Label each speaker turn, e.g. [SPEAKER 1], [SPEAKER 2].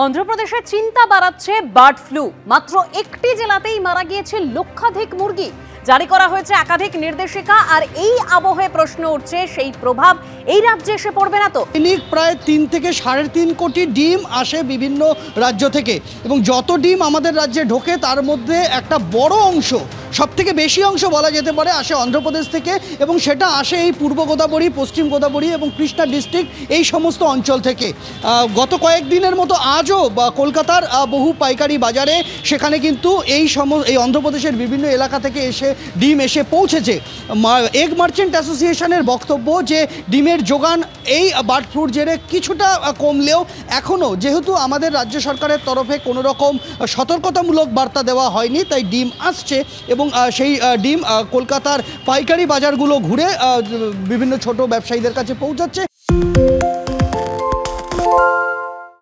[SPEAKER 1] অন্ধ্রপ্রদেশে চিন্তা বাড়াচ্ছে bird flu. মাত্র একটি জেলাতেই মারা গিয়েছে লক্ষাধিক মুরগি। জারি করা হয়েছে একাধিক নির্দেশিকা। আর এই আবহে প্রশ্ন উঠছে, সেই প্রভাব এই রাজ্যে এসে পড়বে না তো?
[SPEAKER 2] প্রায় 3 থেকে 3.5 কোটি ডিম আসে বিভিন্ন রাজ্য থেকে, এবং যত ডিম আমাদের রাজ্যে ঢোকে তার মধ্যে একটা বড় অংশ, সবথেকে বেশি অংশ বলা যেতে পারে, আসে অন্ধ্রপ্রদেশ থেকে। এবং সেটা আসে এই পূর্ব গোদাবরী, পশ্চিম গোদাবরী এবং কৃষ্ণা ডিস্ট্রিক্ট, এই সমস্ত অঞ্চল থেকে। গত কয়েকদিনের মতো আজও কলকাতার বহু পাইকারি বাজারে সেখানে কিন্তু এই অন্ধ্রপ্রদেশের বিভিন্ন এলাকা থেকে ডিম এসে পৌঁছেছে। এগ মার্চেন্ট অ্যাসোসিয়েশনের বক্তব্য যে ডিমের যোগান এই বার্ড ফ্লুর জেরে কিছুটা কমলেও এখনও যেহেতু আমাদের রাজ্য সরকারের তরফে কোনো রকম সতর্কতামূলক বার্তা দেওয়া হয়নি, তাই ডিম আসছে এবং সেই ডিম কলকাতার পাইকারি বাজারগুলো ঘুরে বিভিন্ন ছোট ব্যবসায়ীদের কাছে পৌঁছাচ্ছে।